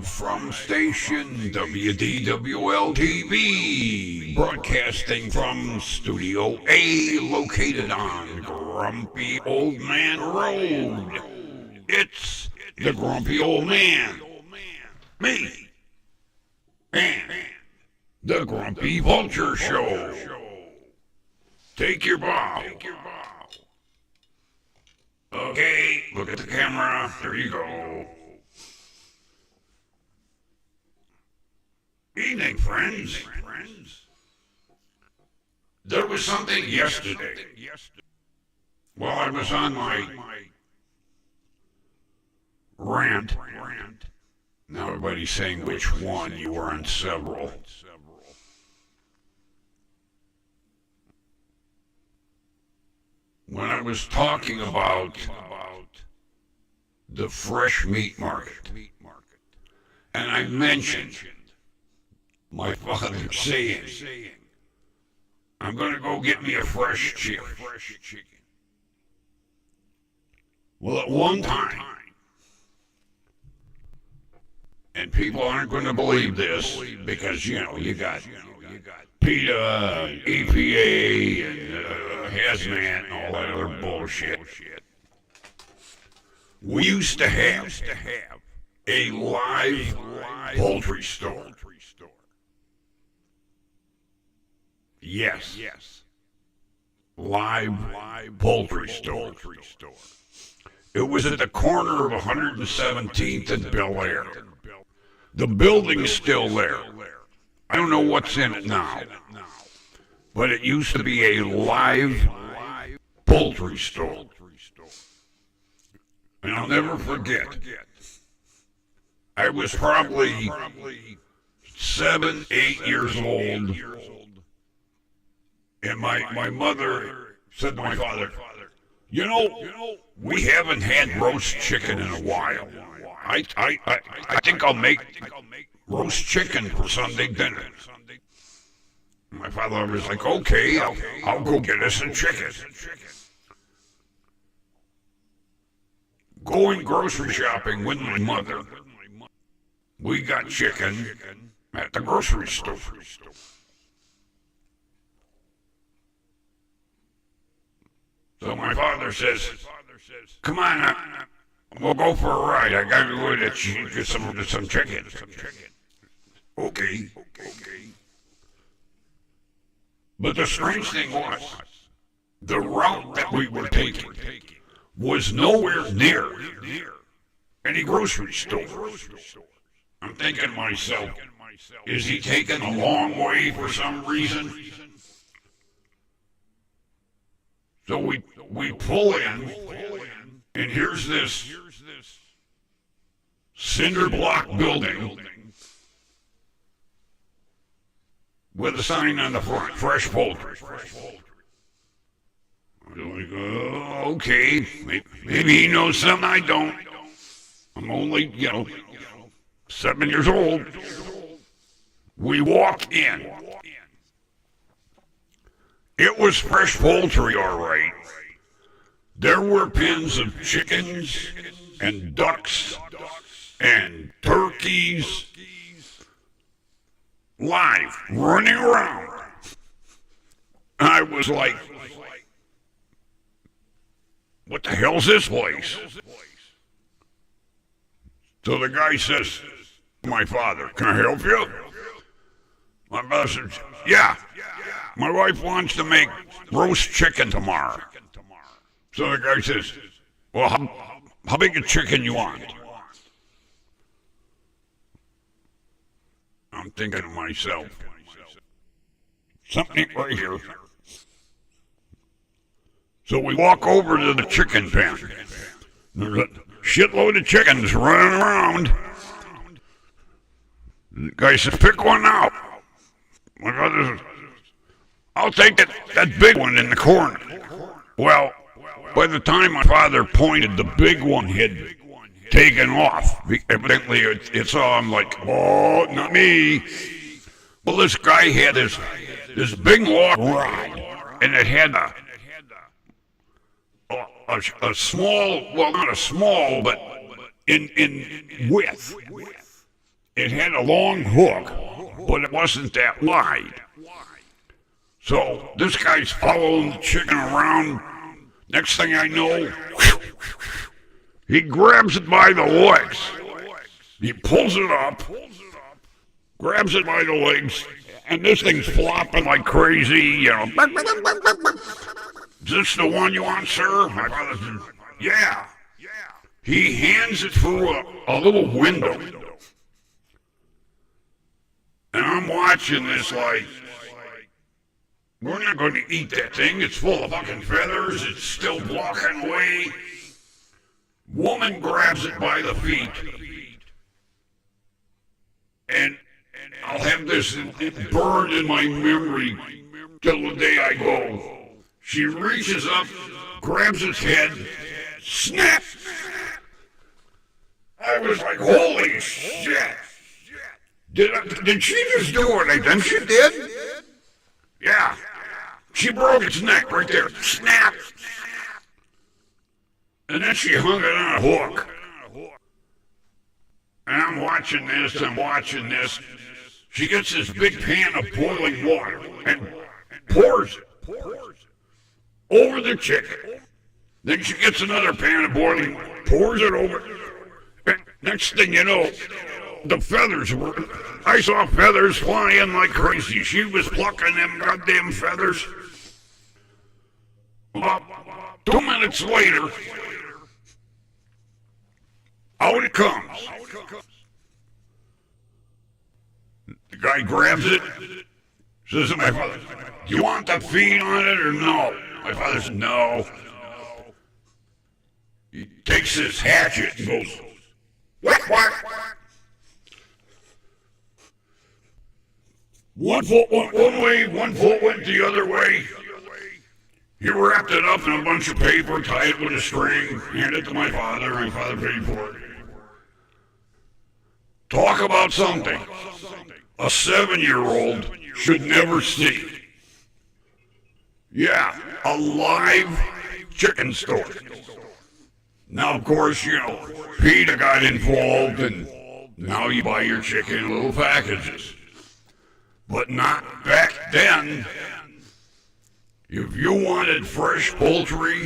from station WDWL TV, broadcasting from Studio A, located on Grumpy Old Man Road. It's the Grumpy Old Man, me, and the Grumpy Vulture Show. Take your bow. Okay, look at the camera. There you go. Evening, friends. There was something yesterday. While I was on my rant. Now everybody's saying which one. You were on several. When I was talking about the fresh meat market, and I mentioned my father saying, I'm going to go get me a fresh chicken. Well, at one time, and people aren't going to believe this because, you got PETA, EPA, and hazmat, and all that other bullshit. We used to have a live poultry store. Yes. Live poultry store. It was at the corner of 117th and Bel Air. The building's still there. I don't know what's in it now, but it used to be a live poultry store. And I'll never forget, I was probably 7, 8 years old, and my mother said to my father, we haven't had roast chicken in a while. I think I'll make roast chicken for Sunday dinner. My father was like, okay, I'll go get us some chicken. Going grocery shopping with my mother, we got chicken at the grocery store. So my father says, come on, we'll go for a ride. I gotta go get some chicken. Okay. But the strange thing was, the route that we were taking was nowhere near any grocery store. I'm thinking to myself, is he taking a long way for some reason? So we pull in, and here's this cinder block building with a sign on the front, fresh poultry. I'm like, okay, maybe he knows something I don't. I'm only, 7 years old. We walk in. It was fresh poultry, all right. There were pens of chickens and ducks and turkeys live, running around. I was like, what the hell's this place? So the guy says, my father, can I help you? My father says, yeah. My wife wants to make roast chicken tomorrow. So the guy says, well, how big a chicken you want? I'm thinking to myself, something right here. So we walk over to the chicken pen. There's a shitload of chickens running around. The guy says, pick one out. My father says, I'll take that big one in the corner. Well, by the time my father pointed, the big one had taken off. Evidently, it saw him like, oh, not me. Well, this guy had this big long rod, and it had a small, well, not a small, but in width. it had a long hook, but it wasn't that wide. So this guy's following the chicken around. Next thing I know, he grabs it by the legs. He pulls it up, grabs it by the legs, and this thing's flopping like crazy, you know. Is this the one you want, sir? My father said, yeah. He hands it through a little window. And I'm watching this like, we're not going to eat that thing. It's full of fucking feathers. It's still blocking away. Woman grabs it by the feet. And I'll have this burned in my memory till the day I go. She reaches up, grabs its head, snap. I was like, holy shit. Did she just do what I think she did? Yeah. She broke its neck right there. Snap. And then she hung it on a hook. And I'm watching this. She gets this big pan of boiling water and pours it over the chicken. Then she gets another pan of boiling water, pours it over. And next thing you know, the feathers I saw feathers flying like crazy. She was plucking them goddamn feathers. About 2 minutes later, out it comes. The guy grabs it, says to my father, do you want the feet on it or no? My father says, no. He takes his hatchet and goes, whack, whack. 1 foot went one way, 1 foot went the other way. He wrapped it up in a bunch of paper, tied it with a string, handed it to my father. My father paid for it. Talk about something a 7-year-old should never see. Yeah, a live chicken store. Now, of course, you know, PETA got involved, and now you buy your chicken in little packages. But not back then. If you wanted fresh poultry,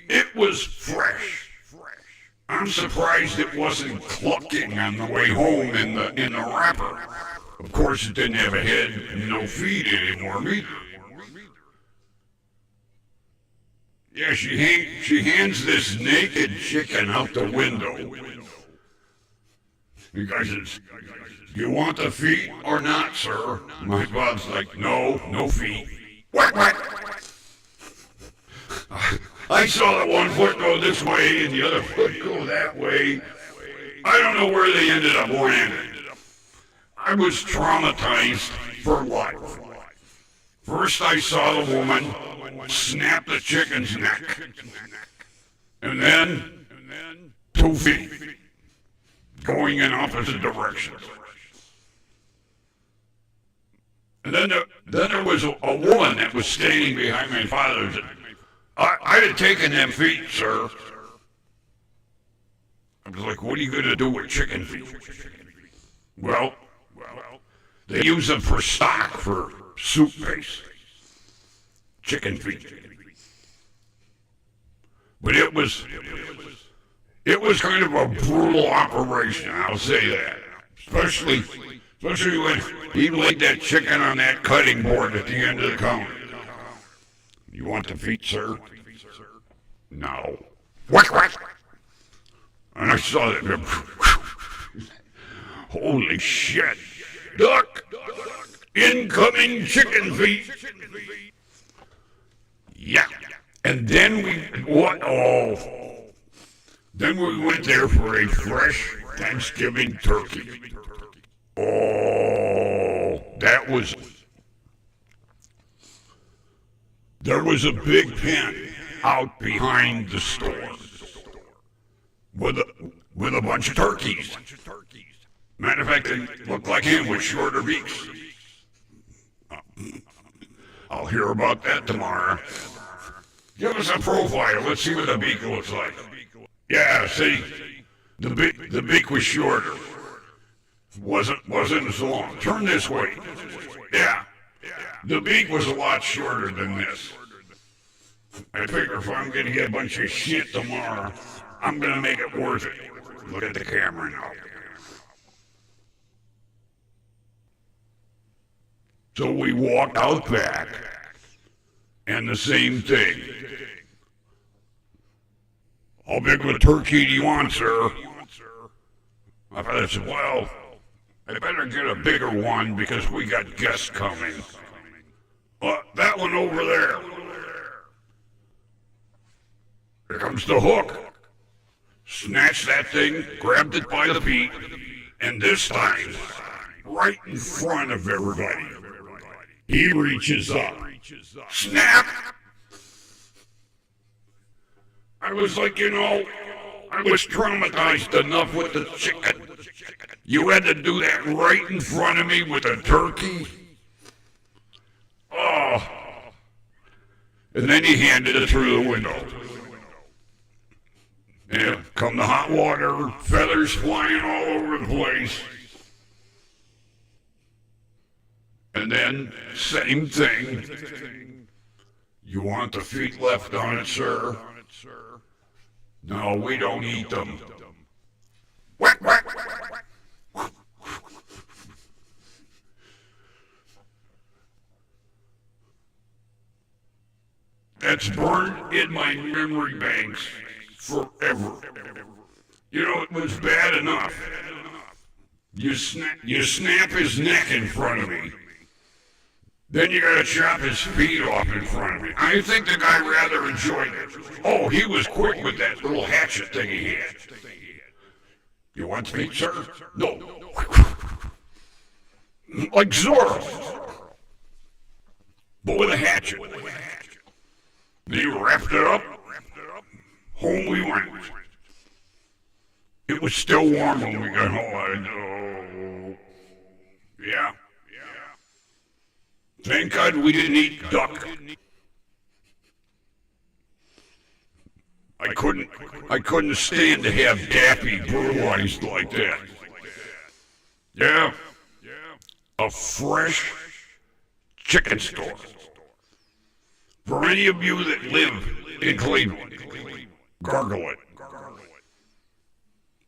it was fresh. I'm surprised it wasn't clucking on the way home in the wrapper. Of course, it didn't have a head and no feet anymore either. Yeah, she hands this naked chicken out the window. The guy says, do you want the feet or not, sir? My father's like, no feet. Whack, whack. I saw the 1 foot go this way and the other foot go that way. I don't know where they ended up landing. I was traumatized for life. First I saw the woman snap the chicken's neck. And then 2 feet going in opposite directions. And then there was a woman that was standing behind my father. I had taken them feet, sir. I was like, what are you going to do with chicken feet? Well, they use them for stock, for soup base. Chicken feet. But it was kind of a brutal operation, I'll say that. Especially when he laid that chicken on that cutting board at the end of the counter. You want the feet, sir? No. Whack, whack. And I saw that. Holy shit. Duck. Incoming chicken feet. Yeah. And then then we went there for a fresh Thanksgiving turkey. Oh, there was a big pen out behind the store with a bunch of turkeys. Matter of fact, they looked like him with shorter beaks. I'll hear about that tomorrow. Give us a profile. Let's see what the beak looks like. Yeah, see, the beak was shorter. Wasn't as long. Turn this way. Yeah. The beak was a lot shorter than this. I figure if I'm gonna get a bunch of shit tomorrow, I'm gonna make it worth it. Look at the camera now. So we walked out back, and the same thing. How big of a turkey do you want, sir? My father said, well, I better get a bigger one because we got guests coming. That one over there. Here comes the hook. Snatched that thing, grabbed it by the feet, and this time, right in front of everybody, he reaches up. Snap! I was like, I was traumatized enough with the chicken. You had to do that right in front of me with a turkey? Oh. And then he handed it through the window. Yeah, come the hot water, feathers flying all over the place. And then, same thing. You want the feet left on it, sir? No, we don't eat them. Whack, whack, whack, whack. That's burned in my memory banks forever. It was bad enough. You snap his neck in front of me. Then you gotta chop his feet off in front of me. I think the guy rather enjoyed it. Oh, he was quick with that little hatchet thing he had. You want feet, sir? No. Like Zorro. But with a hatchet. Then he wrapped it up. Home we went. It was still warm when we got home. Yeah. Thank God we didn't eat duck. I couldn't stand to have Dappy brutalized like that. Yeah. A fresh chicken store. For any of you that live in Cleveland, gargle it.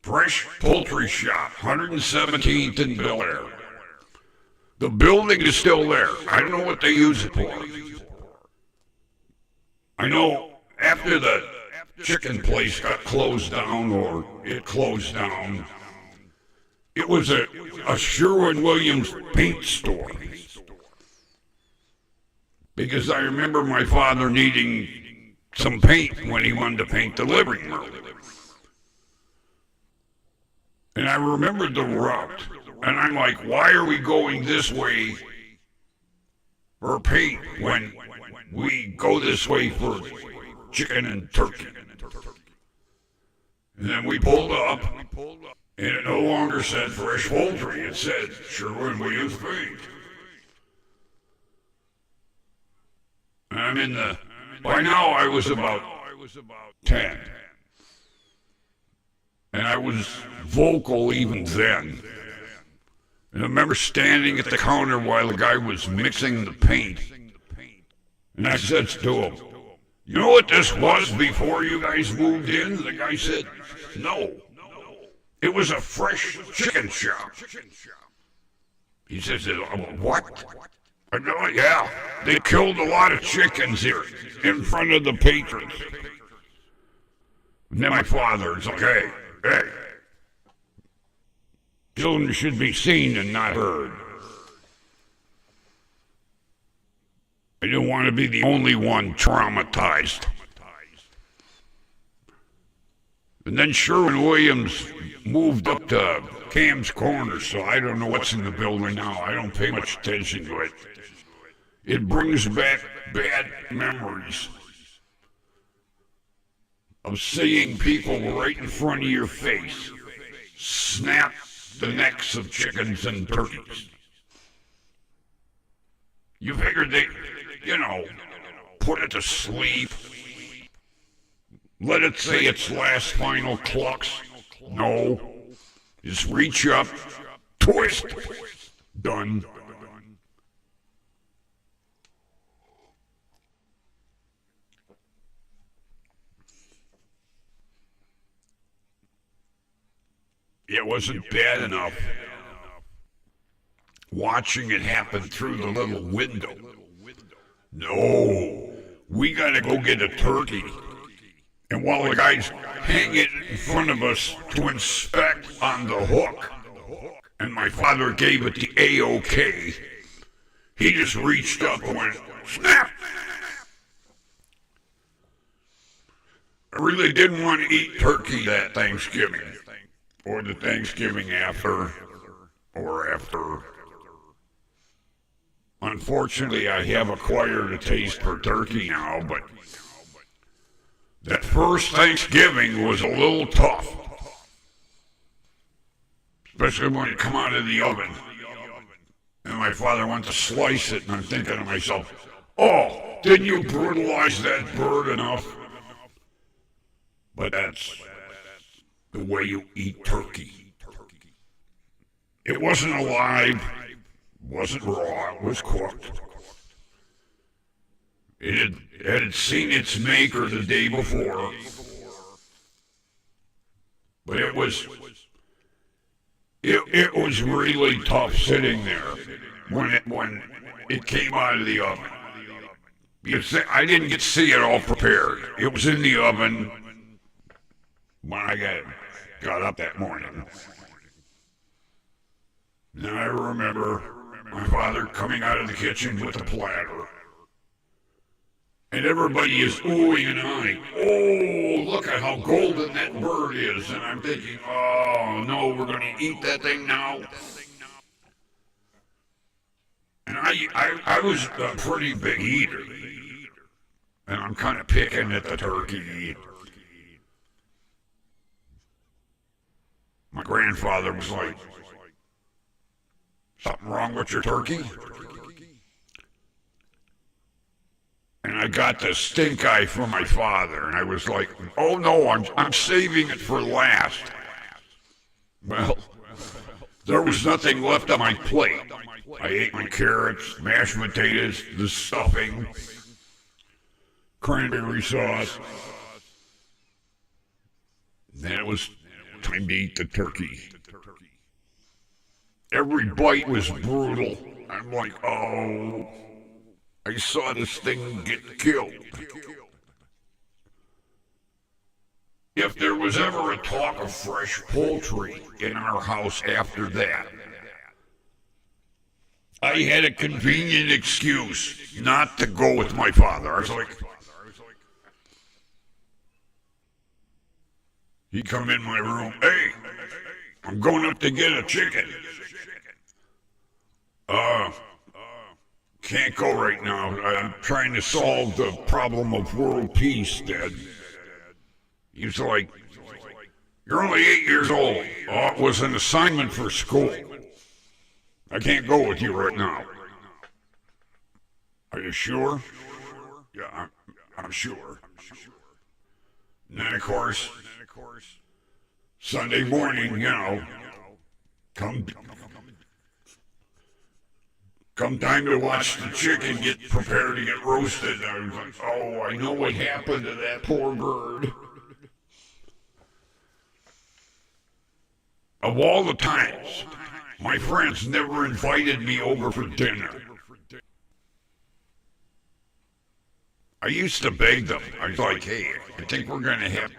Fresh Poultry Shop, 117th and Bel Air. The building is still there. I don't know what they use it for. I know after the chicken place got closed down, or it closed down, it was a Sherwin-Williams paint store. Because I remember my father needing some paint when he wanted to paint the living room. And I remembered the route. And I'm like, why are we going this way for paint when we go this way for chicken and turkey? And then we pulled up, and it no longer said Fresh Poultry. It said Sherwin-Williams Paint. And by now I was about 10. And I was vocal even then. And I remember standing at the counter while the guy was mixing the paint. And I said to him, you know what this was before you guys moved in? The guy said, no. It was a fresh chicken shop. He says, what? I go, yeah. They killed a lot of chickens here in front of the patrons. And then my father's like, hey. Children should be seen and not heard. I didn't want to be the only one traumatized. And then Sherwin-Williams moved up to Cam's Corner, so I don't know what's in the building now. I don't pay much attention to it. It brings back bad memories of seeing people right in front of your face snap the necks of chickens and turkeys. You figured they, put it to sleep, let it say its last final clucks. No, just reach up, twist, done. It wasn't bad enough watching it happen through the little window. No, we gotta go get a turkey. And while the guys hang it in front of us to inspect on the hook, and my father gave it the A-OK, he just reached up and went, snap! I really didn't want to eat turkey that Thanksgiving, or the Thanksgiving after, or after. Unfortunately, I have acquired a taste for turkey now, but that first Thanksgiving was a little tough. Especially when it come out of the oven. And my father went to slice it, and I'm thinking to myself, oh, didn't you brutalize that bird enough? But that's the way you eat turkey. It wasn't alive, wasn't raw, it was cooked. It had seen its maker the day before, but it was really tough sitting there when it came out of the oven. Because I didn't get to see it all prepared. It was in the oven when I got up that morning. And I remember my father coming out of the kitchen with a platter. And everybody is oohing and eyeing. Oh, look at how golden that bird is. And I'm thinking, oh, no, we're going to eat that thing now. And I was a pretty big eater. And I'm kind of picking at the turkey. My grandfather was like, something wrong with your turkey? And I got the stink eye from my father, and I was like, oh no, I'm saving it for last. Well, there was nothing left on my plate. I ate my carrots, mashed potatoes, the stuffing, cranberry sauce. Then it was time to eat the turkey. Every bite was brutal. I'm like, oh, I saw this thing get killed. If there was ever a talk of fresh poultry in our house after that, I had a convenient excuse not to go with my father. I was like, he'd come in my room, hey, I'm going up to get a chicken. Can't go right now. I'm trying to solve the problem of world peace, Dad. He's like, you're only 8 years old. Oh, it was an assignment for school. I can't go with you right now. Are you sure? Yeah, I'm sure. And then, of course, Sunday morning, come time to watch the chicken get prepared to get roasted. I was like, oh, I know what happened to that poor bird. Of all the times, my friends never invited me over for dinner. I used to beg them. I was like, hey, I think we're going to have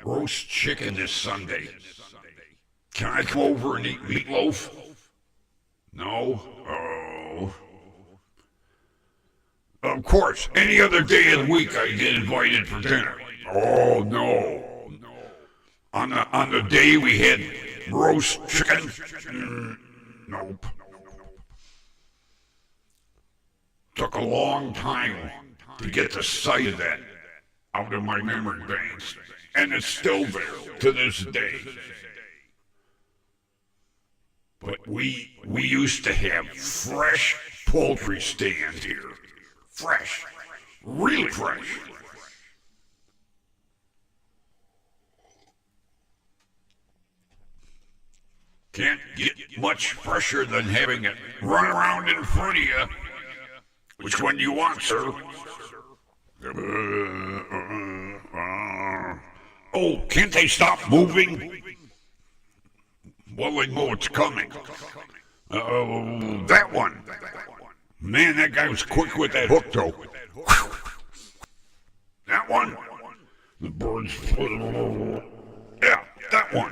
roast chicken this Sunday. Can I come over and eat meatloaf? No? Oh. Of course, any other day of the week I get invited for dinner. Oh, no. On the day we had roast chicken? Nope. Took a long time to get the sight of that out of my memory banks. And it's still there to this day. But we used to have fresh poultry stand here. Fresh. Really fresh. Can't get much fresher than having it run around in front of you. Which one do you want, sir? Oh, can't they stop moving? Well, they know it's coming. That one. Man, that guy was quick with that hook, though. That one. The birds. Yeah, that one.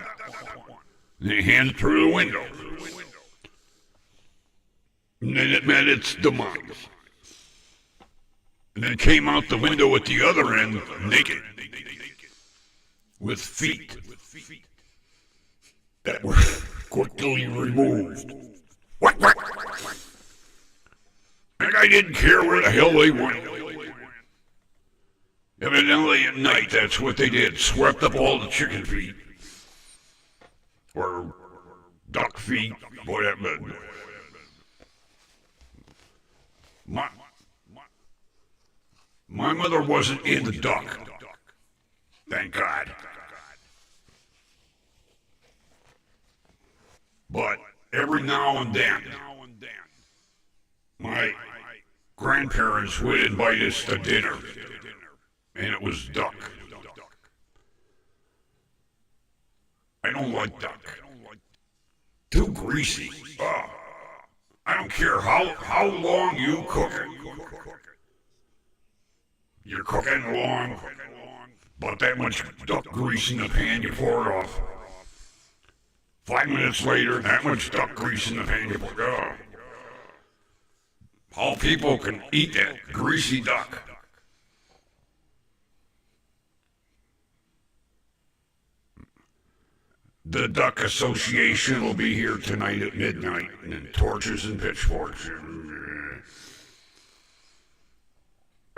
And they hand it through the window. And then it met its demise. And then came out the window at the other end, naked. With feet that were quickly removed. What? That guy didn't care where the hell they went. Evidently at night, that's what they did. Swept up all the chicken feet. Or duck feet, whatever. My mother wasn't into duck. Thank God. But every now and then, my grandparents would invite us to dinner, and it was duck. I don't like duck. Too greasy. I don't care how long you cook it. You're cooking long, but that much duck grease in the pan, you pour it off. 5 minutes later, that much duck grease in the pan, you pour it off. How people can eat that greasy duck. The Duck Association will be here tonight at midnight, and torches and pitchforks.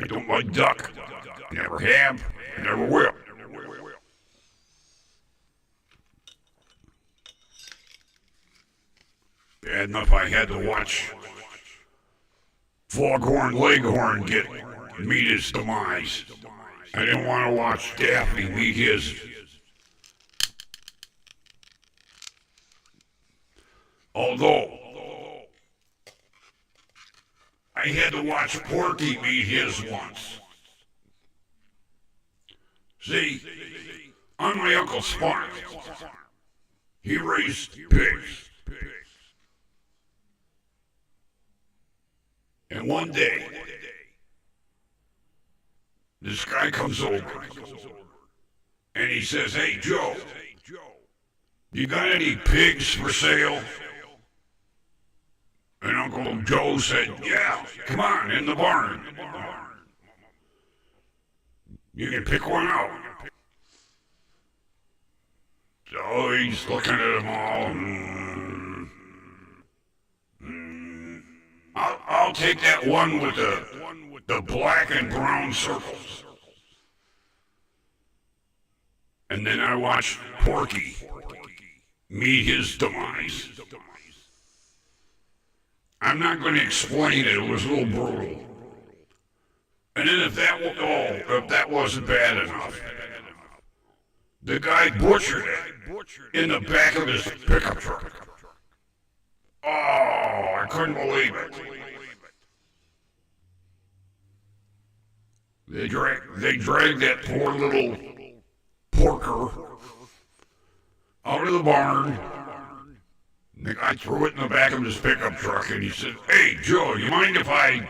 I don't like duck. Never have, never will. Bad enough I had to watch Foghorn Leghorn meet his demise. I didn't want to watch Daffy meet his. Although I had to watch Porky meet his once. See, on my uncle's farm, he raised pigs. And one day, this guy comes over and he says, "Hey, Joe, you got any pigs for sale?" And Uncle Joe said, "Yeah, come on, in the barn. You can pick one out." So he's looking at them all. I'll take that one with the black and brown circles. And then I watched Porky meet his demise. I'm not going to explain it. It was a little brutal. And then if that wasn't bad enough, the guy butchered it in the back of his pickup truck. Oh, I couldn't believe it. They dragged that poor little porker out of the barn. The guy threw it in the back of his pickup truck, and he said, "Hey, Joe, you mind if I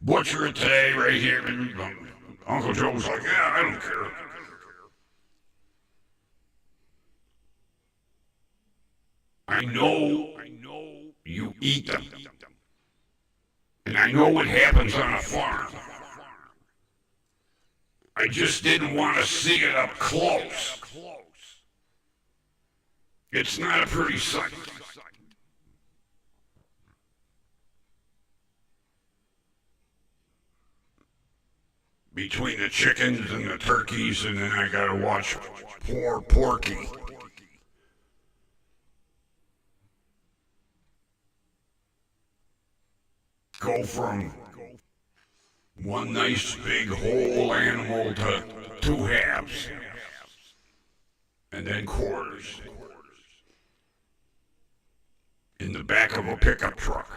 butcher it today right here?" And Uncle Joe was like, "Yeah, I don't care." I know you eat them. And I know what happens on a farm. I just didn't want to see it up close. It's not a pretty sight. Between the chickens and the turkeys, and then I gotta watch poor Porky. Go from one nice big whole animal to two halves, and then quarters. in the back of a pickup truck.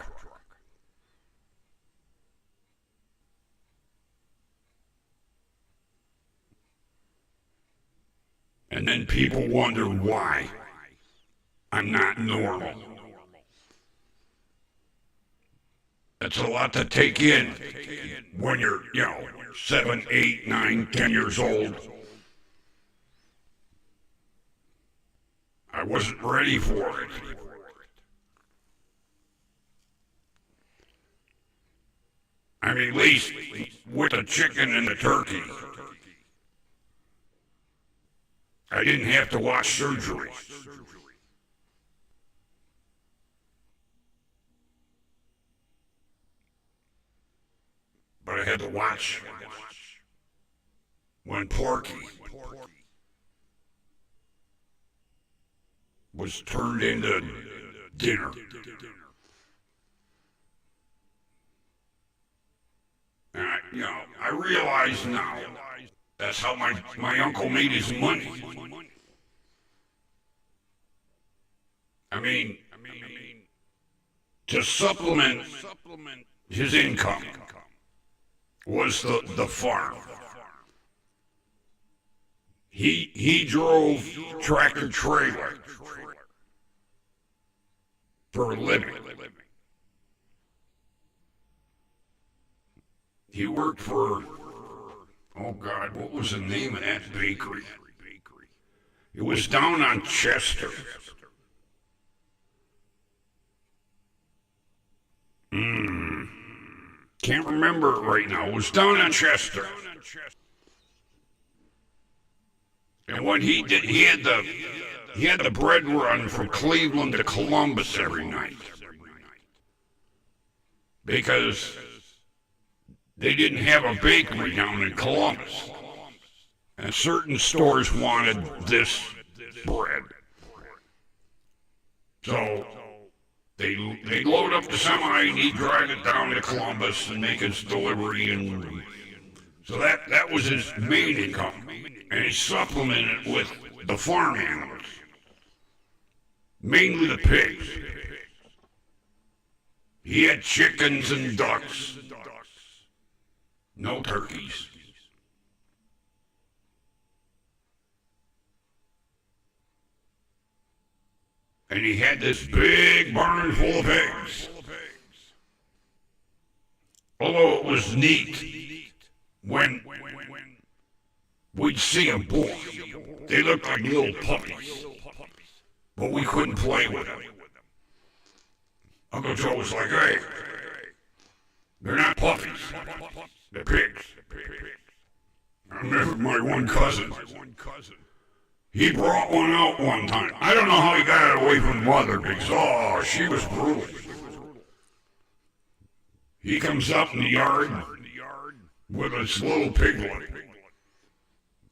And then people wonder why I'm not normal. That's a lot to take in when you're, 7, 8, 9, 10 years old. I wasn't ready for it. I mean, at least with the chicken and the turkey, I didn't have to watch surgery. But I had to watch when Porky was turned into dinner. And I realize now that's how my uncle made his money. I mean, to supplement his income was the farm. He drove tractor trailer for a living. He worked for, oh God, what was the name of that bakery? It was down on Chester. Can't remember it right now. It was down on Chester. And when he did, he had the bread run from Cleveland to Columbus every night. Because they didn't have a bakery down in Columbus. And certain stores wanted this bread. So they'd load up the semi and he'd drive it down to Columbus and make his delivery. And so that was his main income. And he supplemented it with the farm animals. Mainly the pigs. He had chickens and ducks. No turkeys. And he had this big barn full of pigs. Although it was neat when we'd see them born. They looked like little puppies. But we couldn't play with them. Uncle Joe was like, hey, they're not puppies. They're pigs. I remember my one cousin. He brought one out one time. I don't know how he got it away from mother because, she was brutal. He comes up in the yard with this little piglet.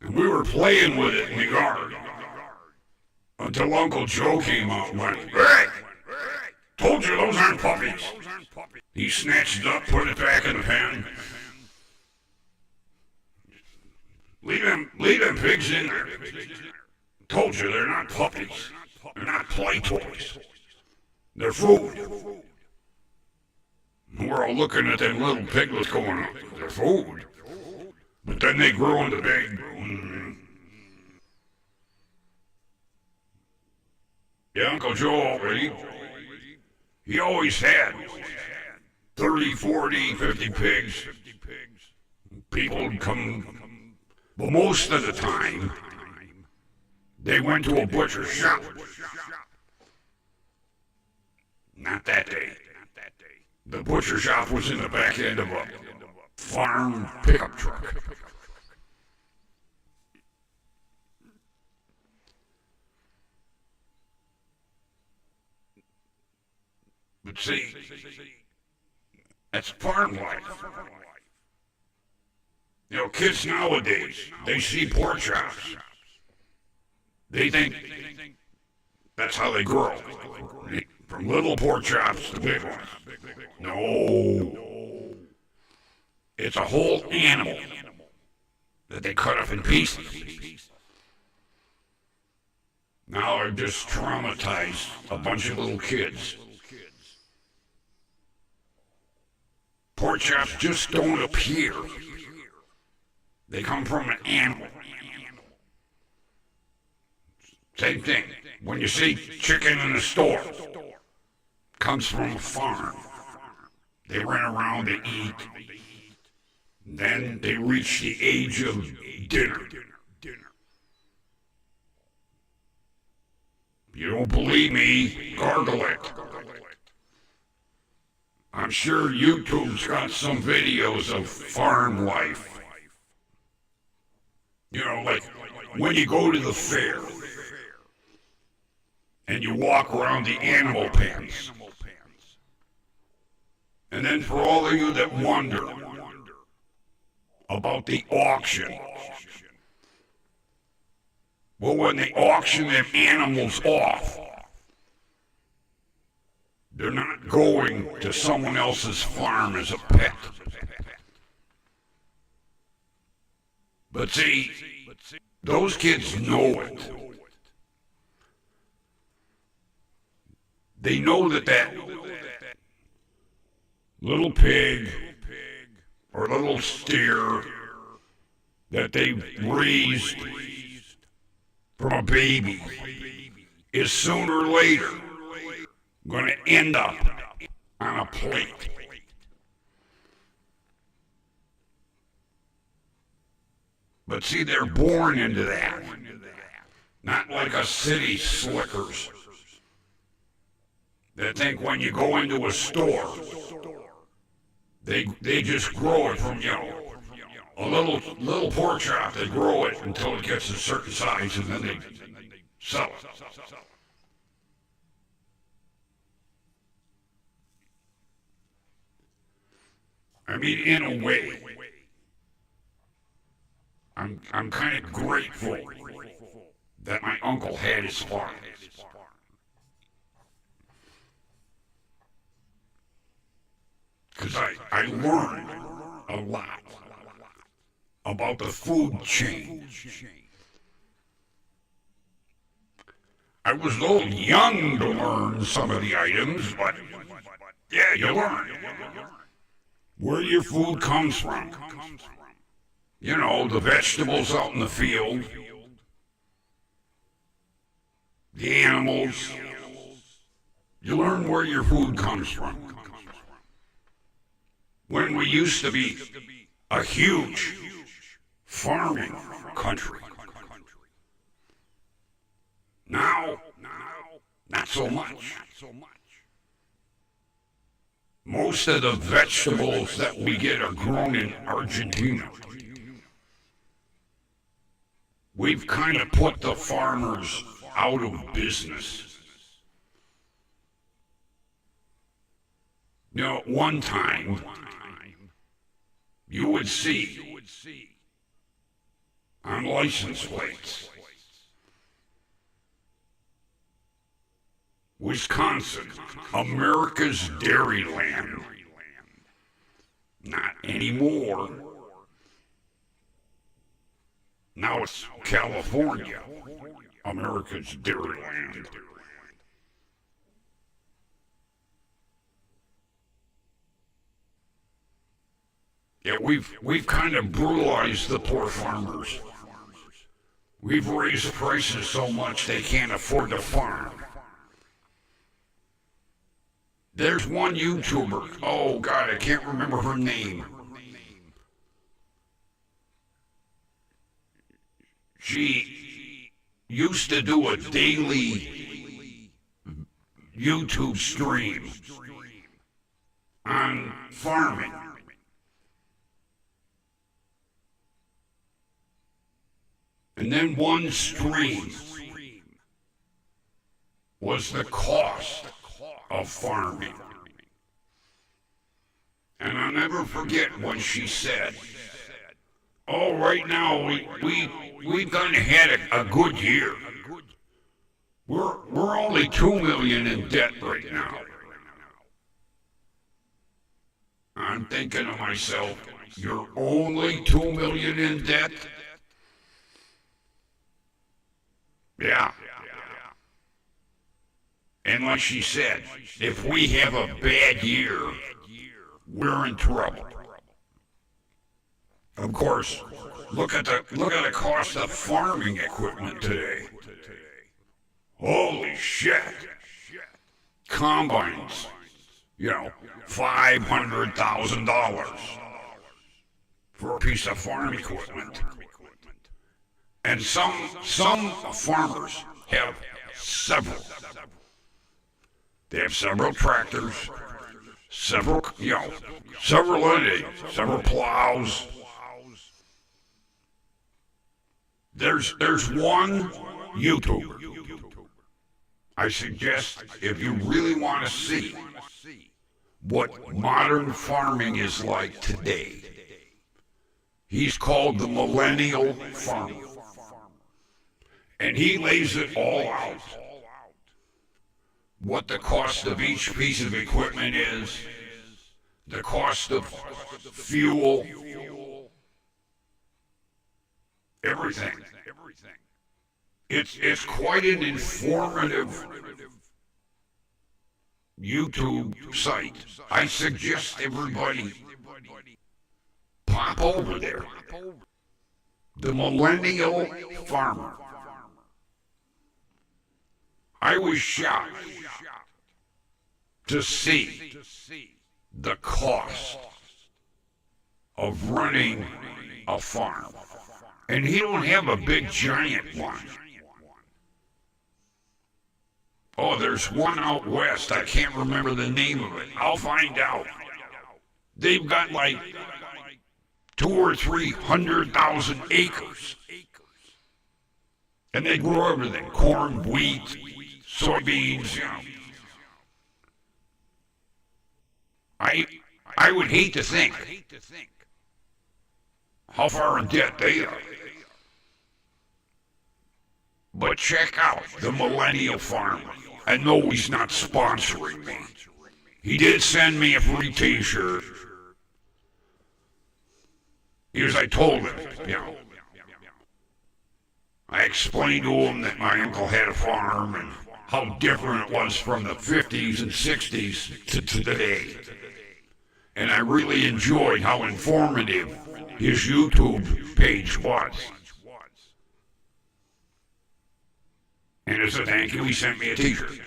And we were playing with it in the yard until Uncle Joe came out and went, hey, told you those aren't puppies. He snatched it up, put it back in the pen. Leave them pigs in there. Told you they're not puppies. They're not play toys. They're food. We're all looking at them little piglets going, they're food. But then they grow into big. Yeah, Uncle Joe, he always had 30, 40, 50 pigs. People would come, but most of the time, they went to a butcher shop. Not that day. The butcher shop was in the back end of a farm pickup truck. But see, that's farm life. Kids nowadays, they see pork chops. They think that's how they grow. From little pork chops to big ones. No. It's a whole animal that they cut up in pieces. Now I've just traumatized a bunch of little kids Pork chops just don't appear. They come from an animal. Same thing. When you see chicken in the store, comes from a farm. They run around to eat. Then they reach the age of dinner. If you don't believe me, gargle it. I'm sure YouTube's got some videos of farm life. You know, like when you go to the fair and you walk around the animal pens. And then for all of you that wonder about the auction, well, when they auction them animals off, they're not going to someone else's farm as a pet. But see, those kids know it. They know that little pig or little steer that they raised from a baby is sooner or later going to end up on a plate. But see, they're born into that. Not like us city slickers that think when you go into a store, they just grow it from, a little pork chop. They grow it until it gets a certain size and then they sell it. I mean, in a way, I'm kind of grateful that my uncle had his farm. Because I learned a lot about the food chain. I was a little young to learn some of the items, but yeah, you learn where your food comes from. You know, the vegetables out in the field, the animals. You learn where your food comes from. When we used to be a huge farming country. Now, not so much. Most of the vegetables that we get are grown in Argentina. We've kind of put the farmers out of business. You know, at one time, you would see on license plates, Wisconsin, America's Dairyland. Not anymore. Now it's California, America's Dairyland. Yeah, we've kind of brutalized the poor farmers. We've raised prices so much they can't afford to farm. There's one YouTuber, oh God, I can't remember her name. She used to do a daily YouTube stream on farming. And then one stream was the cost of farming. And I'll never forget when she said, oh, right now we've kind of had a good year. We're only $2 million in debt right now. I'm thinking to myself, you're only $2 million in debt? Yeah. And like she said, if we have a bad year, we're in trouble. Of course, look at the cost of farming equipment today. Holy shit. Combines, $500,000 for a piece of farm equipment. And some farmers have several. They have several tractors, several plows. There's one YouTuber. I suggest if you really want to see what modern farming is like today, he's called the Millennial Farmer. And he lays it all out. What the cost of each piece of equipment is, the cost of fuel, everything. It's quite an informative YouTube site. I suggest everybody pop over there. The Millennial Farmer. I was shocked to see the cost of running a farm. And he don't have a big giant one. Oh, there's one out west. I can't remember the name of it. I'll find out. They've got like 200,000 or 300,000 acres. And they grow everything. Corn, wheat, soybeans, I would hate to think how far in debt they are. But check out the Millennial Farmer. I know he's not sponsoring me. He did send me a free t-shirt. As I told him, I explained to him that my uncle had a farm and how different it was from the 50s and 60s to today. And I really enjoyed how informative his YouTube page was. And as a thank you, he sent me a t-shirt.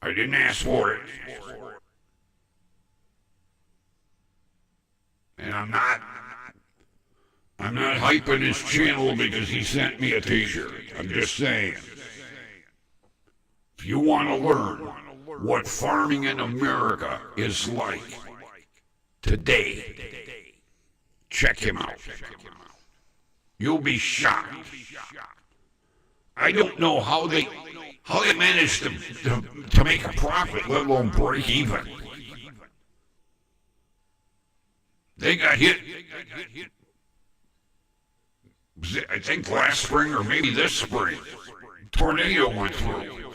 I didn't ask for it. And I'm not hyping his channel because he sent me a t-shirt. I'm just saying. If you want to learn what farming in America is like today, check him out. You'll be shocked. I don't know how they managed to make a profit, let alone break even. They got hit, I think last spring or maybe this spring. Tornado went through,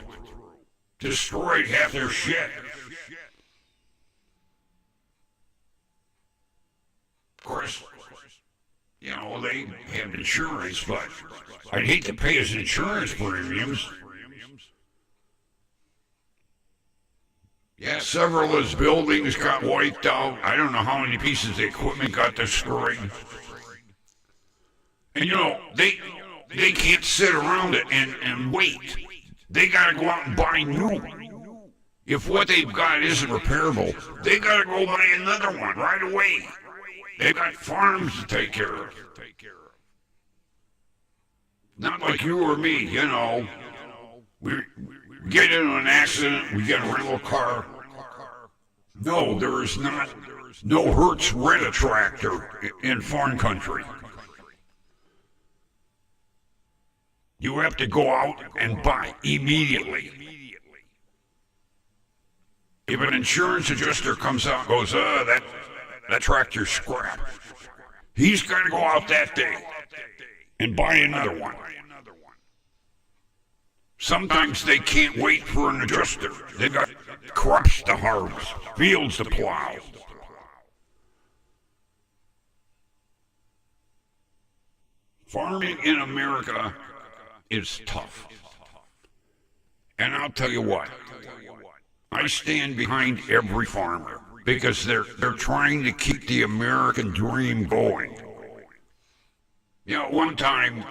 destroyed half their shit. Of course, they have insurance, but I'd hate to pay his insurance premiums. Yeah, several of his buildings got wiped out. I don't know how many pieces of equipment got destroyed. And they can't sit around it and wait. They gotta go out and buy new. If what they've got isn't repairable, they gotta go buy another one right away. They've got farms to take care of. Not like you or me, We get into an accident, we get a rental car. No, there is not. No Hertz rent-a-tractor in farm country. You have to go out and buy immediately. If an insurance adjuster comes out and goes, that tractor's scrap, he's got to go out that day and buy another one. Sometimes they can't wait for an adjuster. They've got crops to harvest, fields to plow. Farming in America is tough. And I'll tell you what, I stand behind every farmer. because they're trying to keep the American dream going. You know, one time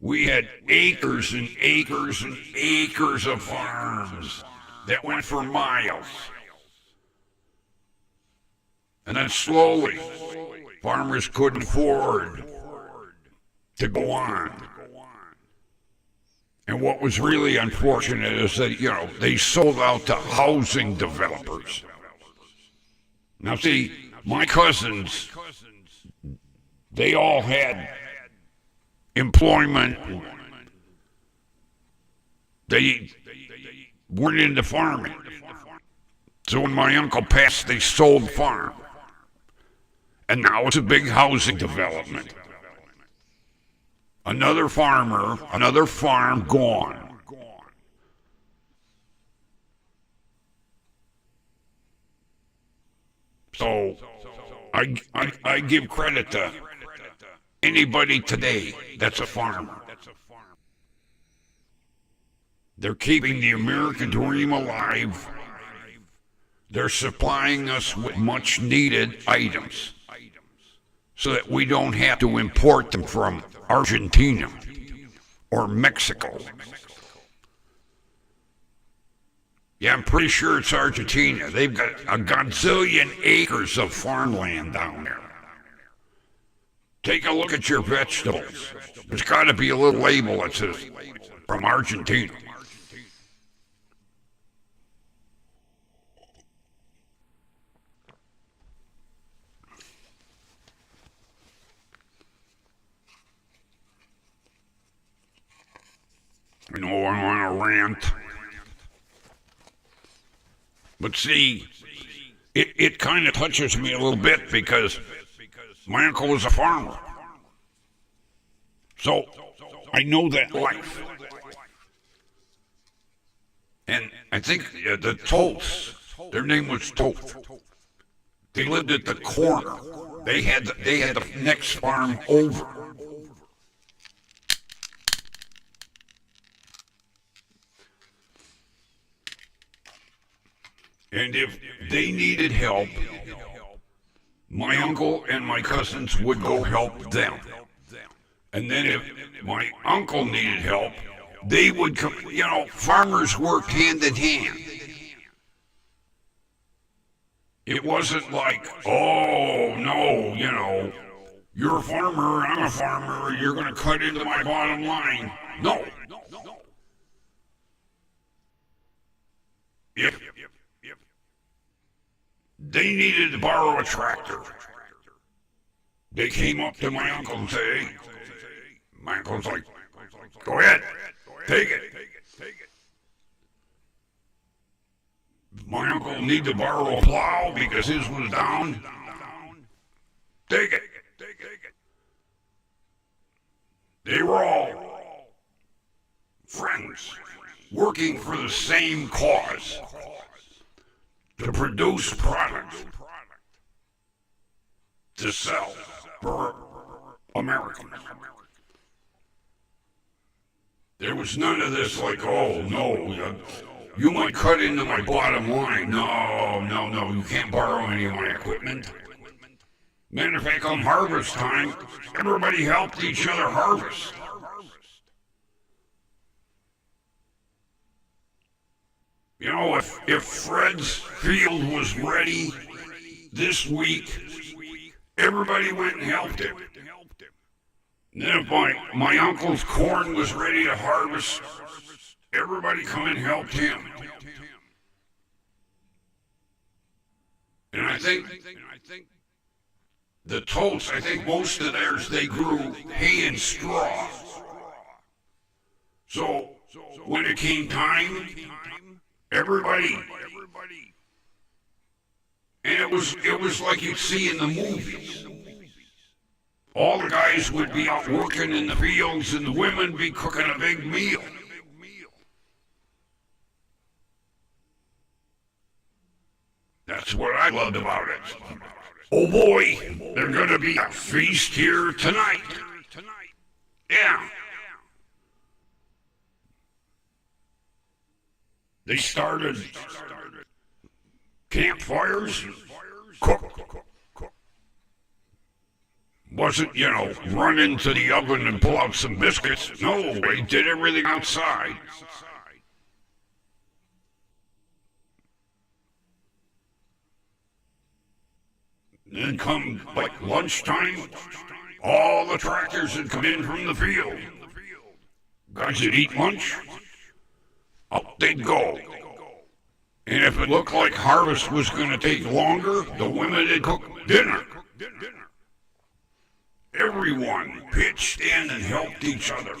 we had acres and acres and acres of farms that went for miles. And then slowly, farmers couldn't afford to go on. And what was really unfortunate is that, you know, they sold out to housing developers. Now, see, my cousins, they all had employment. They weren't into farming. So when my uncle passed, they sold farm. And now it's a big housing development. Another farmer, another farm gone. So I give credit to anybody today that's a farmer. They're keeping the American dream alive. They're supplying us with much needed items so that we don't have to import them from Argentina or Mexico. Yeah, I'm pretty sure it's Argentina. They've got a gazillion acres of farmland down there. Take a look at your vegetables. There's got to be a little label that says from Argentina. I know I'm on a rant. But see, it kind of touches me a little bit because my uncle was a farmer. So I know that life. And I think the Tolts, their name was Toth. They lived at the corner. They had the next farm over. And if they needed help, my uncle and my cousins would go help them. And then if my uncle needed help, they would come. You know, farmers worked hand in hand. It wasn't like, oh, no, you know, you're a farmer, I'm a farmer, you're going to cut into my bottom line. No. If they needed to borrow a tractor, they came up to my uncle and said, hey, my uncle's like, go ahead, take it. My uncle needed to borrow a plow because his was down. Take it. They were all friends working for the same cause, to produce products to sell for Americans. There was none of this like, oh, no, you might cut into my bottom line. No, you can't borrow any of my equipment. Matter of fact, come harvest time, everybody helped each other harvest. You know, if Fred's field was ready this week, everybody went and helped him. And then if my uncle's corn was ready to harvest, everybody come and helped him. And I think the Tolts, I think most of theirs, they grew hay and straw. So when it came time, everybody, and it was like you'd see in the movies. All the guys would be out working in the fields and the women be cooking a big meal. That's what I loved about it. Oh boy, there's gonna be a feast here tonight. Yeah. They started campfires, cook. Wasn't, run into the oven and pull out some biscuits. No, they did everything outside. Then come, like, lunchtime, all the tractors would come in from the field. Guys would eat lunch, up they'd go. And if it looked like harvest was going to take longer, the women would cook dinner. Everyone pitched in and helped each other.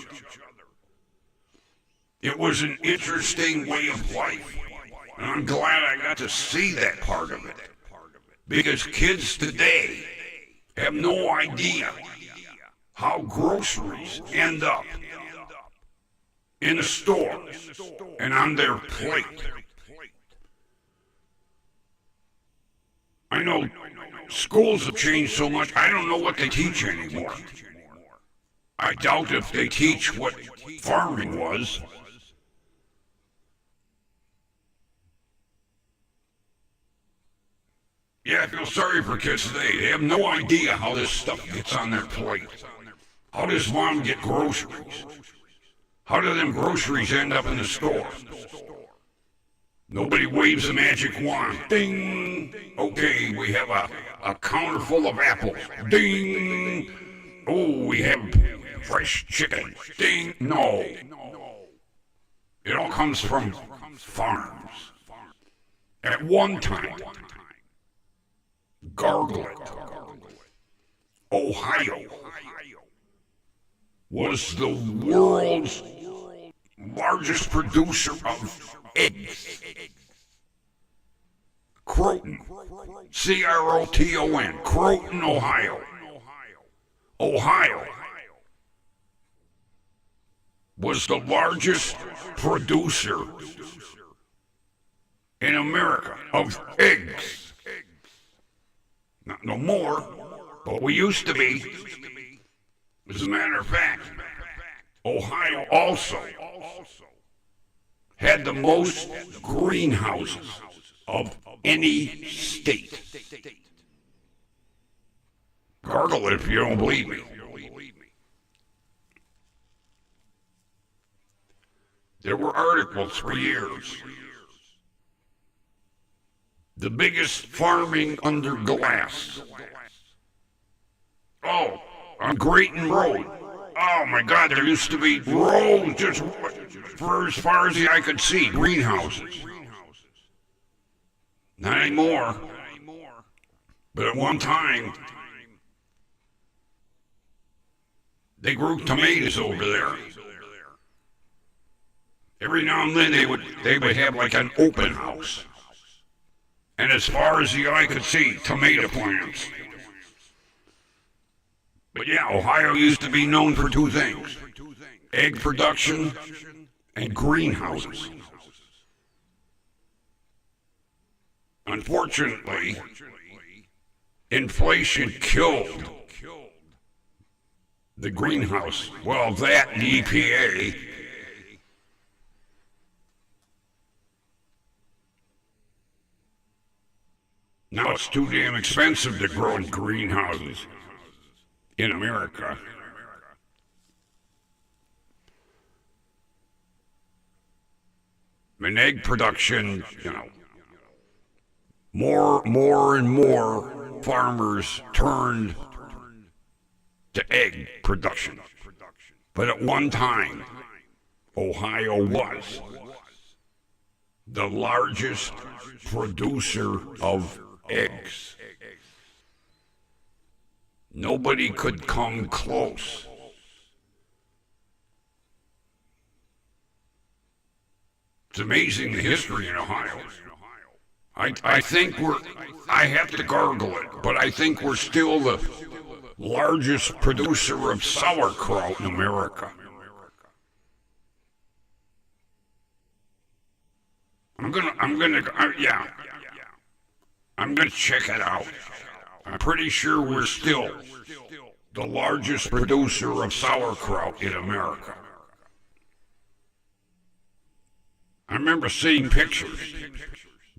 It was an interesting way of life, and I'm glad I got to see that part of it. Because kids today have no idea how groceries end up in a store and on their plate. I know schools have changed so much, I don't know what they teach anymore. I doubt if they teach what farming was. Yeah, I feel sorry for kids today. They have no idea how this stuff gets on their plate. How does mom get groceries? How do them groceries end up in the store? Nobody waves a magic wand. Ding! Okay, we have a counter full of apples. Ding! Oh, we have fresh chicken. Ding! No. It all comes from farms. At one time, Garglet, Ohio, was the world's largest producer of eggs. Croton, C-R-O-T-O-N, Croton, Ohio. Ohio was the largest producer in America of eggs. Not no more, but we used to be. As a matter of fact, Ohio also had the most greenhouses of any state. Gargle it if you don't believe me. There were articles for years. The biggest farming under glass. Oh, on Grayton Road. Oh my God, there used to be roads just for as far as the eye could see, greenhouses. Not anymore. But at one time, they grew tomatoes over there. Every now and then they would have like an open house. And as far as the eye could see, tomato plants. But yeah, Ohio used to be known for two things: egg production and greenhouses. Unfortunately, inflation killed the greenhouse. Well, that and the EPA. Now it's too damn expensive to grow in greenhouses in America. And egg production, more and more farmers turned to egg production. But at one time, Ohio was the largest producer of eggs. Nobody could come close. It's amazing the history in Ohio. I think I have to gargle it, but I think we're still the largest producer of sauerkraut in America. I'm gonna check it out. I'm pretty sure we're still the largest producer of sauerkraut in America. I remember seeing pictures.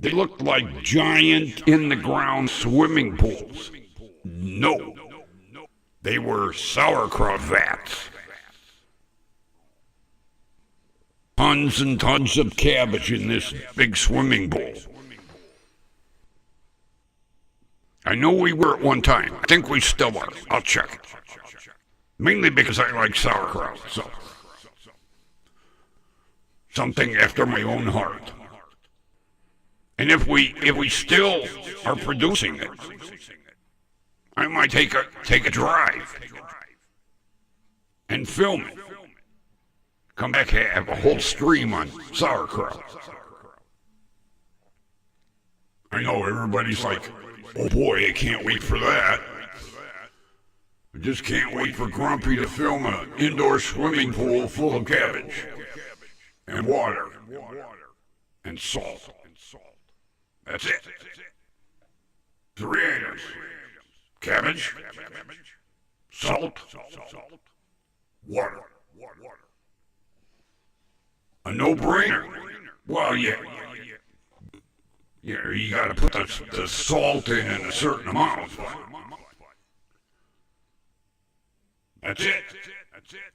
They looked like giant in-the-ground swimming pools. No, they were sauerkraut vats. Tons and tons of cabbage in this big swimming pool. I know we were at one time. I think we still are. I'll check it. Mainly because I like sauerkraut, so something after my own heart. And if we still are producing it, I might take a drive and film it. Come back, have a whole stream on sauerkraut. I know everybody's like, oh boy, I can't wait for that. I just can't wait for Grumpy to film an indoor swimming pool full of cabbage and water and salt. That's it. 3 items. Cabbage, salt, water. A no-brainer. Well, yeah, you gotta put the salt in a certain amount. That's it.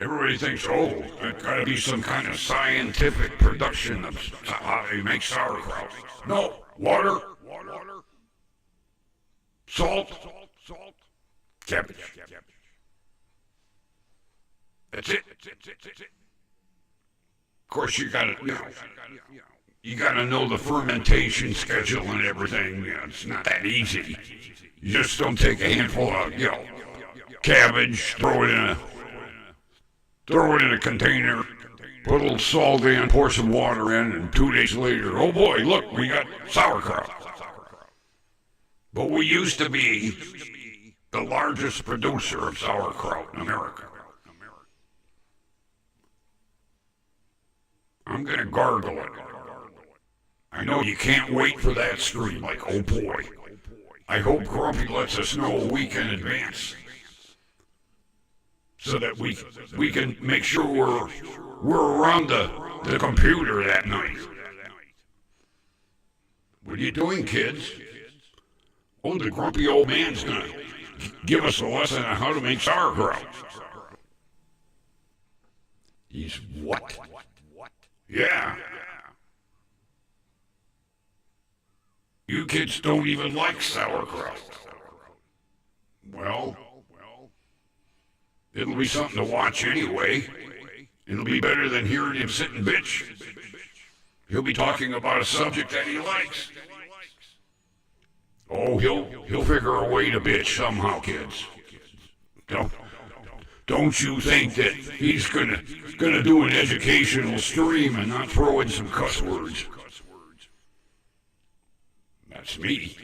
Everybody thinks, oh, there's gotta be some kind of scientific production of how they make sauerkraut. No, water, salt, cabbage. That's it. Of course, you gotta know the fermentation schedule and everything. It's not that easy. You just don't take a handful of, cabbage, throw it in a container, put a little salt in, pour some water in, and 2 days later, oh boy, look, we got sauerkraut. But we used to be the largest producer of sauerkraut in America. I'm going to gargle it. I know you can't wait for that stream, like, oh boy. I hope Grumpy lets us know a week in advance so that we can make sure we're around the computer that night. What are you doing, kids? Oh, the grumpy old man's going to give us a lesson on how to make sauerkraut. He's what? Yeah. You kids don't even like sauerkraut. Well, it'll be something to watch anyway. It'll be better than hearing him sit and bitch. He'll be talking about a subject that he likes. Oh, he'll figure a way to bitch somehow, kids. Don't you think that he's gonna do an educational stream and not throw in some cuss words? That's me.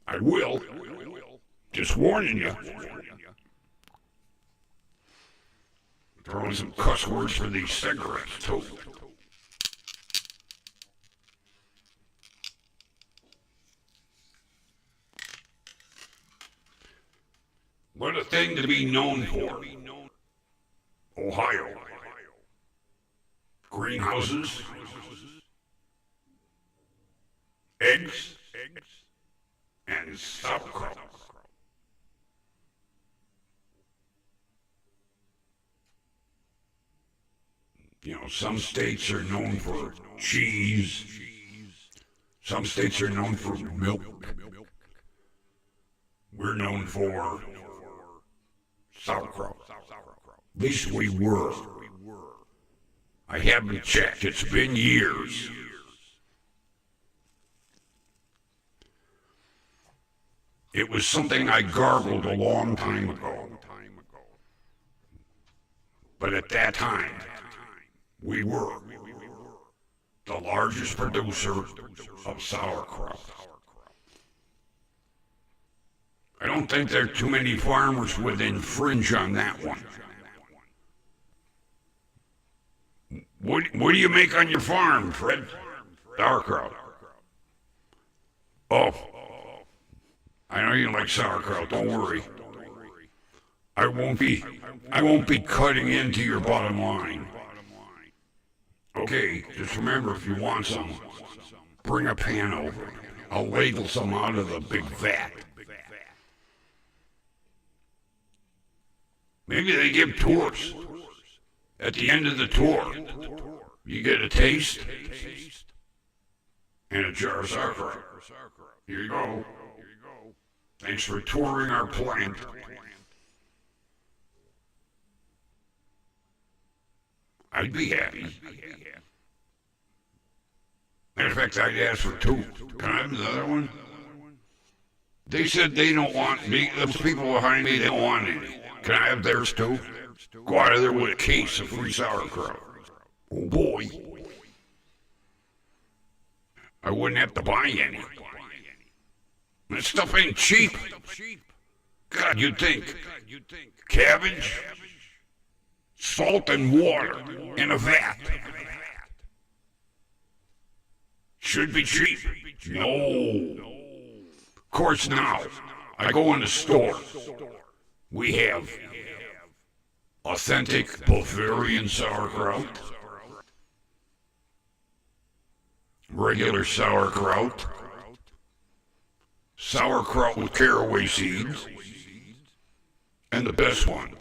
I will. Just warning you. Throw in some cuss words for these cigarettes, too. What a thing to be known for. Ohio. Greenhouses. Eggs. And sauerkraut. Some states are known for cheese. Some states are known for milk. We're known for sauerkraut. At least we were. I haven't checked. It's been years. It was something I gargled a long time ago. But at that time, we were the largest producer of sauerkraut. I don't think there are too many farmers would infringe on that one. What do you make on your farm, Fred? Sauerkraut. Oh, I know you like sauerkraut. Don't worry. I won't be cutting into your bottom line. Okay, just remember, if you want some, bring a pan over. I'll ladle some out of the big vat. Maybe they give tours. At the end of the tour, you get a taste and a jar of sauerkraut. Here you go. Thanks for touring our plant. I'd be happy. Matter of fact, I'd ask for 2. Can I have another one? They said they don't want me. Those people behind me, they don't want any. Can I have theirs too? Go out of there with a case of free sauerkraut. Oh boy. I wouldn't have to buy any. That stuff ain't cheap. God, you'd think cabbage, salt and water in a vat should be cheap. No. Of course now, I go in the store. We have authentic Bavarian sauerkraut, regular sauerkraut, sauerkraut with caraway seeds, and the best one,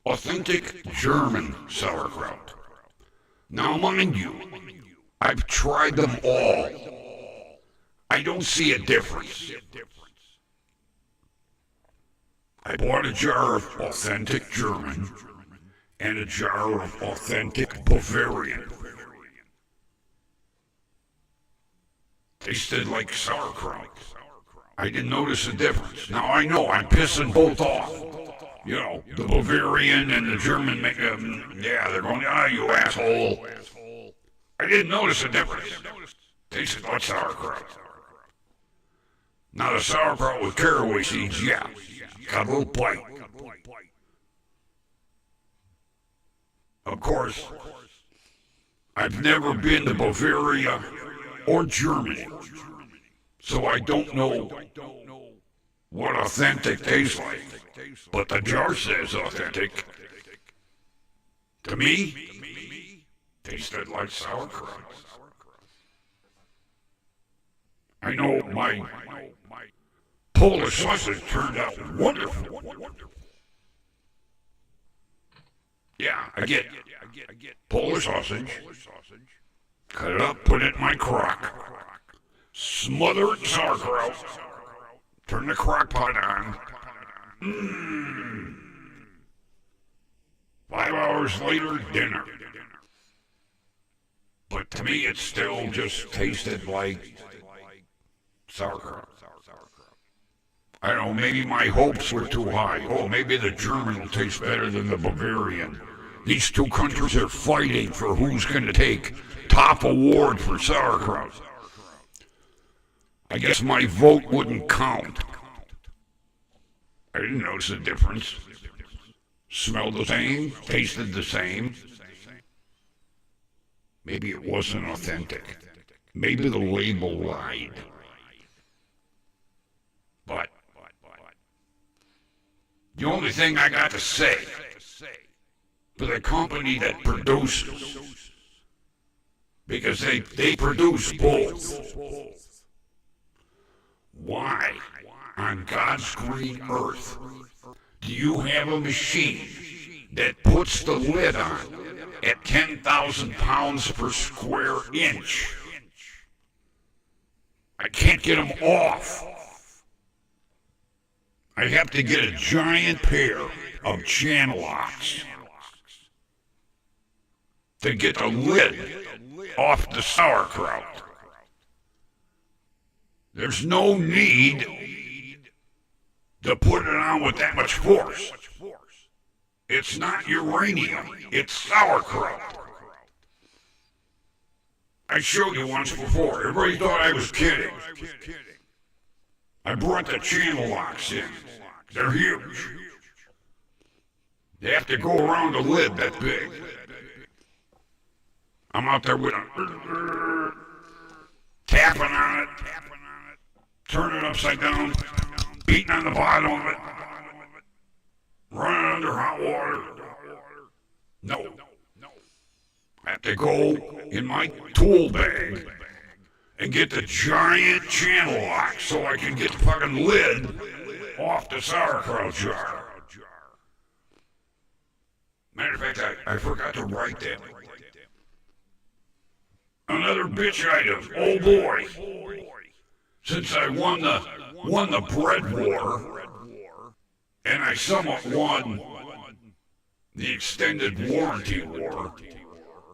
authentic German sauerkraut. Now, mind you, I've tried them all. I don't see a difference. I bought a jar of authentic German and a jar of authentic Bavarian. Tasted like sauerkraut. I didn't notice a difference. Now I know I'm pissing both off. You know, the Bavarian and the German make yeah, they're going, you asshole. I didn't notice a difference. Tasted like sauerkraut. Now the sauerkraut with caraway seeds, yeah. Got a little bite. Of course, I've never been to Bavaria or Germany, so I don't know what authentic tastes like. But the jar says authentic. To me, tasted like sauerkraut. I know my Polish sausage turned out wonderful. Yeah, I get Polish sausage. Cut it up, put it in my crock. Smother it in sauerkraut. Turn the crock pot on. 5 hours later, dinner. But to me, it still just tasted like sauerkraut. I don't know, maybe my hopes were too high. Oh, maybe the German will taste better than the Bavarian. These two countries are fighting for who's going to take top award for sauerkraut. I guess my vote wouldn't count. I didn't notice a difference. Smelled the same, tasted the same. Maybe it wasn't authentic. Maybe the label lied. But the only thing I got to say for the company that produces, because they produce both, why on God's green earth do you have a machine that puts the lid on at 10,000 pounds per square inch? I can't get them off. I have to get a giant pair of channel locks to get the lid off the sauerkraut. There's no need to put it on with that much force. It's not uranium, it's sauerkraut. I showed you once before. Everybody thought I was kidding. I brought the channel locks in. They're huge. They have to go around the lid that big. I'm out there with a tapping on it, turning it upside down, beating on the bottom of it, running under hot water. No. I have to go in my tool bag and get the giant channel lock so I can get the fucking lid off the sauerkraut jar. Matter of fact, I forgot to write that. Another bitch item. Oh boy. Since I won the bread war, and I somewhat won the extended warranty war,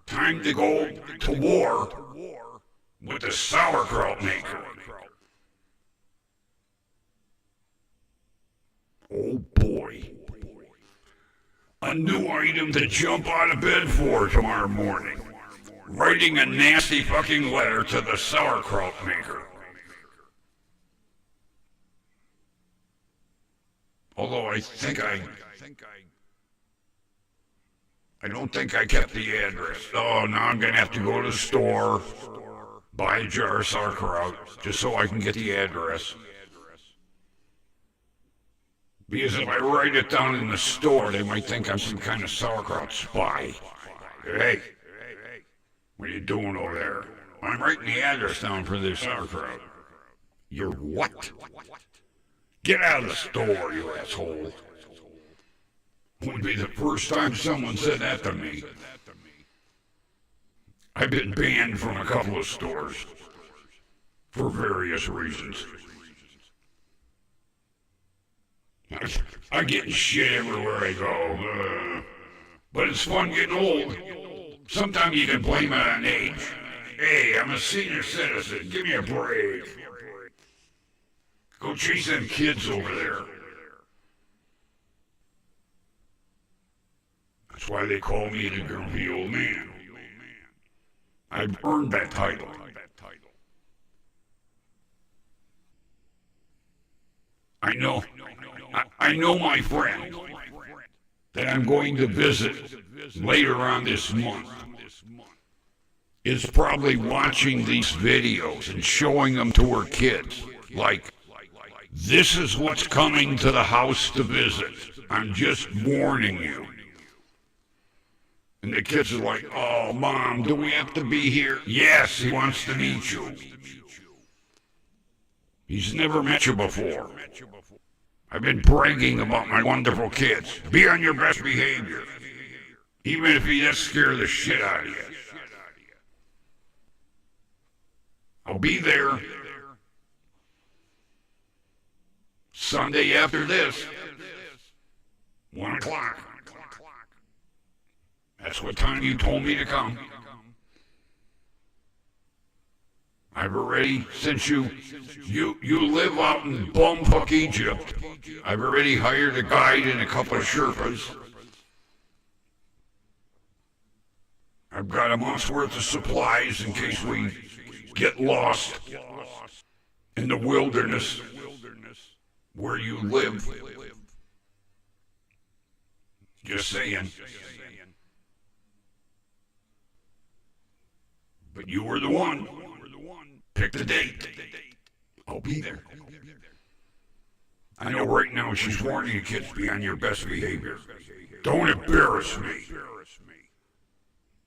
time to go to war with the sauerkraut maker. Oh boy. A new item to jump out of bed for tomorrow morning. Writing a nasty fucking letter to the sauerkraut maker. Although I don't think I kept the address. Oh, now I'm gonna have to go to the store, buy a jar of sauerkraut, just so I can get the address. Because if I write it down in the store, they might think I'm some kind of sauerkraut spy. Hey, what are you doing over there? I'm writing the address down for this sauerkraut. You're what? Get out of the store, you asshole. Would be the first time someone said that to me. I've been banned from a couple of stores for various reasons. I get shit everywhere I go. But it's fun getting old. Sometimes you can blame it on age. Hey, I'm a senior citizen. Give me a break. Go chase them kids over there. That's why they call me the grumpy old man. I've earned that title. I know my friend that I'm going to visit later on this month is probably watching these videos and showing them to her kids. Like, this is what's coming to the house to visit. I'm just warning you. And the kids are like, oh, Mom, do we have to be here? Yes, he wants to meet you. He's never met you before. I've been bragging about my wonderful kids. Be on your best behavior. Even if he does scare the shit out of you. I'll be there Sunday after this. 1 o'clock. That's what time you told me to come. I've already, since you live out in bumfuck Egypt, I've already hired a guide and a couple of Sherpas. I've got a month's worth of supplies in case we get lost in the wilderness where you live. Just saying. But you were the one. Pick the date. I'll be there. I know right now she's warning you kids, be on your best behavior. Don't embarrass me.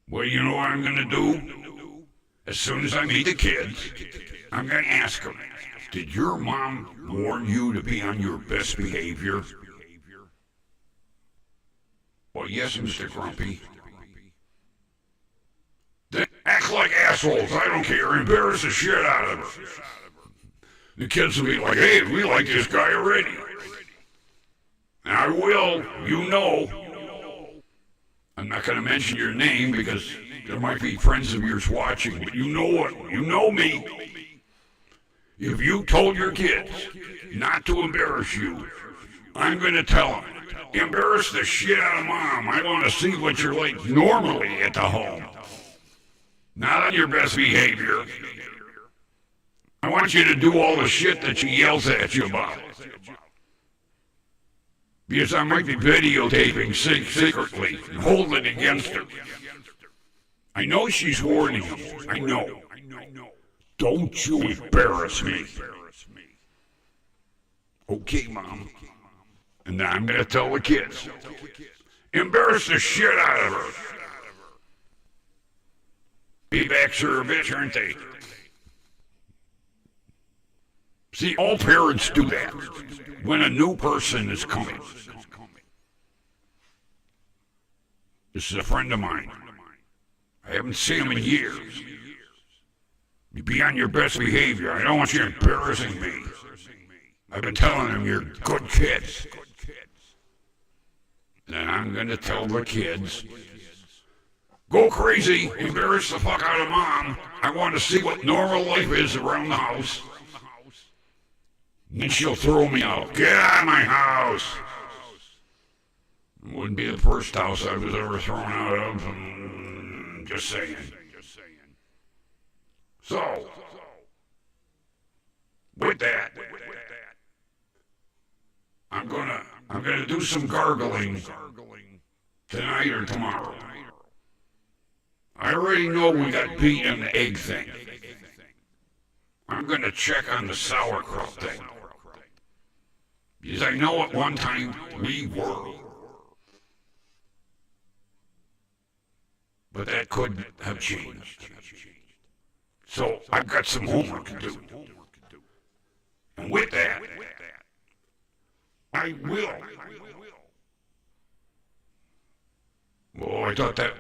Well, you know what I'm going to do? As soon as I meet the kids, I'm going to ask them, did your mom warn you to be on your best behavior? Well, yes, Mr. Grumpy. Then act like assholes. I don't care. Embarrass the shit out of her. The kids will be like, hey, we like this guy already. And I will, you know. I'm not going to mention your name because there might be friends of yours watching, but you know what? You know me. If you told your kids not to embarrass you, I'm going to tell them, embarrass the shit out of Mom. I want to see what you're like normally at the home. Not on your best behavior. I want you to do all the shit that she yells at you about. Because I might be videotaping secretly and holding it against her. I know she's warning you. I know. Don't you embarrass me. Okay, Mom. And now I'm going to tell the kids. Embarrass the shit out of her. Paybacks are a bitch, aren't they? See, all parents do that when a new person is coming. This is a friend of mine. I haven't seen him in years. You be on your best behavior. I don't want you embarrassing me. I've been telling him you're good kids. Then I'm going to tell the kids, go crazy, embarrass the fuck out of mom. I want to see what normal life is around the house. And then she'll throw me out. Get out of my house. It wouldn't be the first house I was ever thrown out of. Just saying. So, with that, I'm gonna do some gargling tonight or tomorrow. I already know we got beat in the egg thing. I'm gonna check on the sauerkraut thing. Because I know at one time we were. But that could have changed. So I've got some homework to do. And with that, I will. Oh, I thought that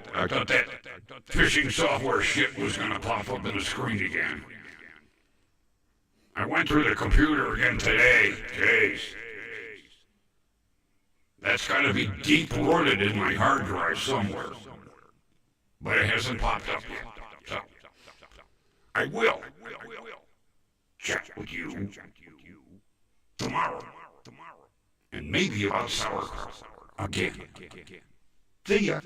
phishing software shit was gonna pop up in the screen again. I went through the computer again today. Jeez. That's gotta be deep rooted in my hard drive somewhere. But it hasn't popped up yet. So I will chat with you tomorrow. And maybe about sauerkraut again. See ya.